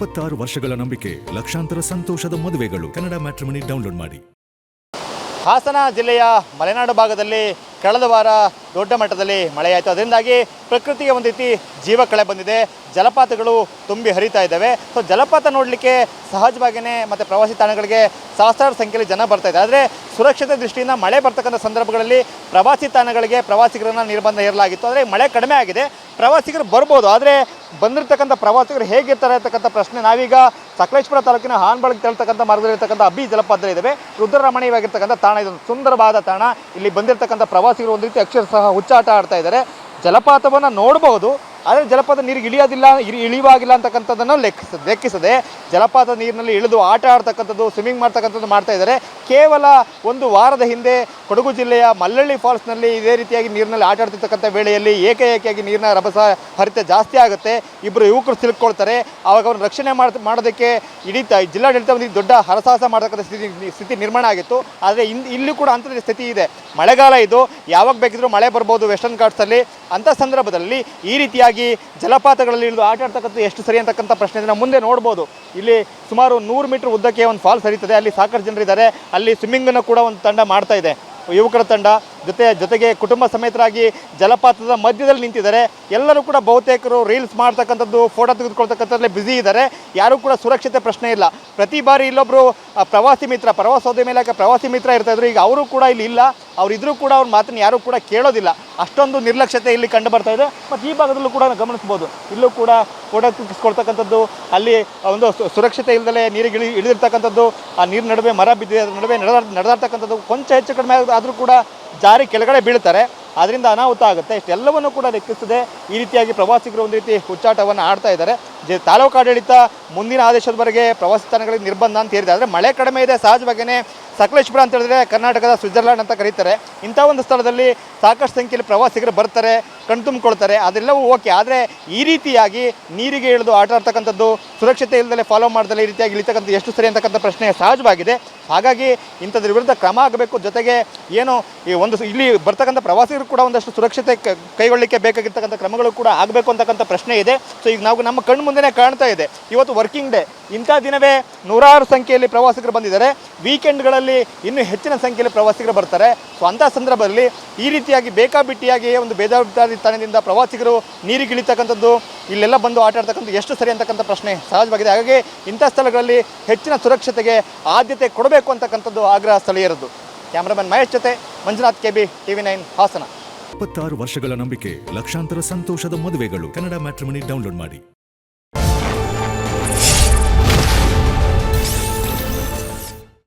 26 ವರ್ಷಗಳ ನಂಬಿಕೆ, ಲಕ್ಷಾಂತರ ಸಂತೋಷದ ಮದುವೆಗಳು. ಕನ್ನಡ ಮ್ಯಾಟ್ರಿಮನಿ ಡೌನ್ಲೋಡ್ ಮಾಡಿ. ಹಾಸನ ಜಿಲ್ಲೆಯ ಮಲೆನಾಡು ಭಾಗದಲ್ಲಿ ಕಳೆದ ವಾರ ದೊಡ್ಡ ಮಟ್ಟದಲ್ಲಿ ಮಳೆಯಾಯಿತು. ಅದರಿಂದಾಗಿ ಪ್ರಕೃತಿಗೆ ಒಂದು ರೀತಿ ಜೀವ ಕಳೆ ಬಂದಿದೆ. ಜಲಪಾತಗಳು ತುಂಬಿ ಹರಿತಾ ಇದ್ದಾವೆ. ಸೊ ಜಲಪಾತ ನೋಡಲಿಕ್ಕೆ ಸಹಜವಾಗಿಯೇ ಮತ್ತು ಪ್ರವಾಸಿ ತಾಣಗಳಿಗೆ ಸಹಸ್ರಾರು ಸಂಖ್ಯೆಯಲ್ಲಿ ಜನ ಬರ್ತಾ ಇದೆ. ಆದರೆ ಸುರಕ್ಷತೆ ದೃಷ್ಟಿಯಿಂದ ಮಳೆ ಬರ್ತಕ್ಕಂಥ ಸಂದರ್ಭಗಳಲ್ಲಿ ಪ್ರವಾಸಿ ತಾಣಗಳಿಗೆ ಪ್ರವಾಸಿಗರನ್ನು ನಿರ್ಬಂಧ ಹೇರಲಾಗಿತ್ತು. ಆದರೆ ಮಳೆ ಕಡಿಮೆ ಆಗಿದೆ, ಪ್ರವಾಸಿಗರು ಬರ್ಬೋದು. ಆದರೆ ಬಂದಿರತಕ್ಕಂಥ ಪ್ರವಾಸಿಗರು ಹೇಗಿರ್ತಾರೆ ಅಂತಕ್ಕಂಥ ಪ್ರಶ್ನೆ. ನಾವೀಗ ಸಕಲೇಶಪುರ ತಾಲೂಕಿನ ಹಾನಬಾಳಿಗೆ ತೆರಳತಕ್ಕಂಥ ಮಾರ್ಗದಲ್ಲಿರ್ತಕ್ಕಂಥ ಅಬ್ಬಿ ಜಲಪಾತದಲ್ಲಿದ್ದಾವೆ. ರುದ್ರರಮಣೀಯವಾಗಿರ್ತಕ್ಕಂಥ ತಾಣ, ಇದೊಂದು ಸುಂದರವಾದ ತಾಣ. ಇಲ್ಲಿ ಬಂದಿರತಕ್ಕಂಥ ಪ್ರವಾಸಿಗರು ಒಂದು ರೀತಿ ಅಕ್ಷರಶಃ ಹುಚ್ಚಾಟ ಆಡ್ತಾ ಇದ್ದಾರೆ. ಜಲಪಾತವನ್ನು ನೋಡಬಹುದು, ಆದರೆ ಜಲಪಾತ ನೀರಿಗೆ ಇಳಿವಾಗಿಲ್ಲ ಅಂತಕ್ಕಂಥದ್ದನ್ನು ಲೆಕ್ಕಿಸದೆ ಜಲಪಾತ ನೀರಿನಲ್ಲಿ ಇಳಿದು ಆಟ ಆಡ್ತಕ್ಕಂಥದ್ದು, ಸ್ವಿಮ್ಮಿಂಗ್ ಮಾಡ್ತಕ್ಕಂಥದ್ದು ಮಾಡ್ತಾ ಇದ್ದಾರೆ. ಕೇವಲ ಒಂದು ವಾರದ ಹಿಂದೆ ಕೊಡಗು ಜಿಲ್ಲೆಯ ಮಲ್ಲಳ್ಳಿ ಫಾಲ್ಸ್ನಲ್ಲಿ ಇದೇ ರೀತಿಯಾಗಿ ನೀರಿನಲ್ಲಿ ಆಟ ಆಡ್ತಿರ್ತಕ್ಕಂಥ ವೇಳೆಯಲ್ಲಿ ಏಕಾಏಕಿಯಾಗಿ ನೀರಿನ ರಭಸ ಹರಿತ ಜಾಸ್ತಿ ಆಗುತ್ತೆ. ಇಬ್ಬರು ಯುವಕರು ಸಿಲುಕೊಳ್ತಾರೆ. ಆವಾಗ ಅವ್ರನ್ನ ರಕ್ಷಣೆ ಮಾಡೋದಕ್ಕೆ ಇಡೀ ಜಿಲ್ಲಾಡಳಿತ ಒಂದು ದೊಡ್ಡ ಹರಸಾಹಸ ಮಾಡತಕ್ಕಂಥ ಸ್ಥಿತಿ ನಿರ್ಮಾಣ ಆಗಿತ್ತು. ಆದರೆ ಇಲ್ಲೂ ಕೂಡ ಅಂಥದ್ದು ಸ್ಥಿತಿ ಇದೆ. ಮಳೆಗಾಲ ಇದು, ಯಾವಾಗ ಬೇಕಿದ್ರೂ ಮಳೆ ಬರ್ಬೋದು ವೆಸ್ಟರ್ನ್ ಘಾಟ್ಸಲ್ಲಿ. ಅಂಥ ಸಂದರ್ಭದಲ್ಲಿ ಈ ರೀತಿಯಾಗಿ ಜಲಪಾತಗಳಲ್ಲಿ ಇಳಿದು ಆಟ ಆಡ್ತಕ್ಕಂಥ ಎಷ್ಟು ಸರಿ ಅಂತಕ್ಕಂಥ ಪ್ರಶ್ನೆ ನಾವು ಮುಂದೆ ನೋಡ್ಬೋದು. ಇಲ್ಲಿ ಸುಮಾರು 100 ಮೀಟರ್ ಉದ್ದಕ್ಕೆ ಒಂದು ಫಾಲ್ಸ್ ಹರಿತದೆ. ಅಲ್ಲಿ ಸಾಕಷ್ಟು ಜನರಿದ್ದಾರೆ. ಅಲ್ಲಿ ಸ್ವಿಮ್ಮಿಂಗನ್ನು ಕೂಡ ಒಂದು ತಂಡ ಮಾಡ್ತಾ ಇದೆ, ಯುವಕರ ತಂಡ. ಜೊತೆಗೆ ಕುಟುಂಬ ಸಮೇತರಾಗಿ ಜಲಪಾತದ ಮಧ್ಯದಲ್ಲಿ ನಿಂತಿದ್ದಾರೆ. ಎಲ್ಲರೂ ಕೂಡ ಬಹುತೇಕರು ರೀಲ್ಸ್ ಮಾಡ್ತಕ್ಕಂಥದ್ದು, ಫೋಟೋ ತೆಗೆದುಕೊಳ್ತಕ್ಕಂಥದ್ರಲ್ಲಿ ಬ್ಯುಸಿ ಇದ್ದಾರೆ. ಯಾರೂ ಕೂಡ ಸುರಕ್ಷತೆ ಪ್ರಶ್ನೆ ಇಲ್ಲ. ಪ್ರತಿ ಬಾರಿ ಇಲ್ಲೊಬ್ಬರು ಪ್ರವಾಸೋದ್ಯಮ ಇಲಾಖೆ ಪ್ರವಾಸಿ ಮಿತ್ರ ಇರ್ತಾಯಿದ್ರು. ಈಗ ಅವರು ಕೂಡ ಇಲ್ಲಿ ಇಲ್ಲ. ಅವರಿದ್ರೂ ಕೂಡ ಅವ್ರ ಮಾತನ್ನು ಯಾರೂ ಕೂಡ ಕೇಳೋದಿಲ್ಲ. ಅಷ್ಟೊಂದು ನಿರ್ಲಕ್ಷ್ಯತೆ ಇಲ್ಲಿ ಕಂಡು ಬರ್ತಾ ಇದೆ. ಮತ್ತು ಈ ಭಾಗದಲ್ಲೂ ಕೂಡ ಗಮನಿಸ್ಬೋದು, ಇಲ್ಲೂ ಕೂಡ ಫೋಟೋ ತೆಗೆಸ್ಕೊಳ್ತಕ್ಕಂಥದ್ದು, ಅಲ್ಲಿ ಒಂದು ಸುರಕ್ಷತೆ ಇಲ್ಲದಲೇ ನೀರಿಗೆ ಇಳಿದಿರ್ತಕ್ಕಂಥದ್ದು, ಆ ನೀರಿನ ನಡುವೆ ಮರ ಬಿದ್ದಿದೆ, ಅದರ ನಡುವೆ ನಡೆದಾಡ್ತಕ್ಕಂಥದ್ದು. ಕೊಂಚ ಹೆಚ್ಚು ಕಡಿಮೆ ಆದರೂ ಕೂಡ ಜಾರಿ ಕೆಳಗಡೆ ಬೀಳ್ತಾರೆ. ಅದರಿಂದ ಅನಾಹುತ ಆಗುತ್ತೆ. ಇಷ್ಟೆಲ್ಲವನ್ನು ಕೂಡ ಲೆಕ್ಕಿಸದೆ ಈ ರೀತಿಯಾಗಿ ಪ್ರವಾಸಿಗರು ಒಂದು ರೀತಿ ಹುಚ್ಚಾಟವನ್ನು ಆಡ್ತಾ ಇದ್ದಾರೆ. ತಾಲೂಕು ಆಡಳಿತ ಮುಂದಿನ ಆದೇಶದವರೆಗೆ ಪ್ರವಾಸಿ ತಾಣಗಳಿಗೆ ನಿರ್ಬಂಧ ಅಂತ ಹೇರಿದೆ. ಆದರೆ ಮಳೆ ಕಡಿಮೆ ಇದೆ. ಸಹಜವಾಗಿಯೇ ಸಕಲೇಶಪುರ ಅಂತ ಹೇಳಿದ್ರೆ ಕರ್ನಾಟಕದ ಸ್ವಿಟ್ಜರ್ಲ್ಯಾಂಡ್ ಅಂತ ಕರೀತಾರೆ. ಇಂಥ ಒಂದು ಸ್ಥಳದಲ್ಲಿ ಸಾಕಷ್ಟು ಸಂಖ್ಯೆಯಲ್ಲಿ ಪ್ರವಾಸಿಗರು ಬರ್ತಾರೆ, ಕಣ್ತುಂಬಿಕೊಳ್ತಾರೆ. ಅದೆಲ್ಲವೂ ಓಕೆ. ಆದರೆ ಈ ರೀತಿಯಾಗಿ ನೀರಿಗೆ ಇಳಿದು ಆಟ ಆಡ್ತಕ್ಕಂಥದ್ದು, ಸುರಕ್ಷತೆ ಇಲ್ಲದಲೇ ಫಾಲೋ ಮಾಡ್ದಲೇ ಈ ರೀತಿಯಾಗಿ ಇಳಿತಕ್ಕಂಥ ಎಷ್ಟು ಸರಿ ಅಂತಕ್ಕಂಥ ಪ್ರಶ್ನೆ ಸಹಜವಾಗಿದೆ. ಹಾಗಾಗಿ ಇಂಥದ್ರ ವಿರುದ್ಧ ಕ್ರಮ ಆಗಬೇಕು. ಜೊತೆಗೆ ಏನು ಈ ಒಂದು ಇಲ್ಲಿ ಬರ್ತಕ್ಕಂಥ ಪ್ರವಾಸಿಗರು ಕೂಡ ಒಂದಷ್ಟು ಸುರಕ್ಷತೆ ಕೈಗೊಳ್ಳಲಿಕ್ಕೆ ಬೇಕಾಗಿರ್ತಕ್ಕಂಥ ಕ್ರಮಗಳು ಕೂಡ ಆಗಬೇಕು ಅಂತಕ್ಕಂಥ ಪ್ರಶ್ನೆ ಇದೆ. ಸೊ ಈಗ ನಾವು ನಮ್ಮ ಕಣ್ಣು ಮುಂದೆನೇ ಕಾಣ್ತಾ ಇದೆ. ಇವತ್ತು ವರ್ಕಿಂಗ್ ಡೇ, ಇಂಥ ದಿನವೇ ನೂರಾರು ಸಂಖ್ಯೆಯಲ್ಲಿ ಪ್ರವಾಸಿಗರು ಬಂದಿದ್ದಾರೆ. ವೀಕೆಂಡ್ಗಳಲ್ಲಿ ಇನ್ನೂ ಹೆಚ್ಚಿನ ಸಂಖ್ಯೆಯಲ್ಲಿ ಪ್ರವಾಸಿಗರು ಬರ್ತಾರೆ. ಸೊ ಅಂಥ ಸಂದರ್ಭದಲ್ಲಿ ಈ ರೀತಿಯಾಗಿ ಬೇಕಾಬಿಟ್ಟಿಯಾಗಿ ಒಂದು ಬೇಜವಾಬ್ದಾರಿತನದಿಂದ ಪ್ರವಾಸಿಗರು ನೀರಿಗೆ ಇಳಿತಕ್ಕಂಥದ್ದು, ಇಲ್ಲೆಲ್ಲ ಬಂದು ಆಟ ಆಡ್ತಕ್ಕಂಥದ್ದು ಎಷ್ಟು ಸರಿ ಅಂತಕ್ಕಂಥ ಪ್ರಶ್ನೆ ಸಹಜವಾಗಿದೆ. ಹಾಗಾಗಿ ಇಂಥ ಸ್ಥಳಗಳಲ್ಲಿ ಹೆಚ್ಚಿನ ಸುರಕ್ಷತೆಗೆ ಆದ್ಯತೆ ಕೊಡಬೇಕು ಅಂತಕ್ಕಂಥದ್ದು ಆಗ್ರಹ ಸ್ಥಳೀಯರದ್ದು. ಕ್ಯಾಮ್ರಾಮನ್ ಮಹೇಶ್ ಜೊತೆ ಮಂಜುನಾಥ್, KB, TV9 ಹಾಸನ. 26 ವರ್ಷಗಳ ನಂಬಿಕೆ, ಲಕ್ಷಾಂತರ ಸಂತೋಷದ ಮದುವೆಗಳು. ಕನ್ನಡ ಮ್ಯಾಟ್ರಿಮನಿ ಡೌನ್ಲೋಡ್ ಮಾಡಿ.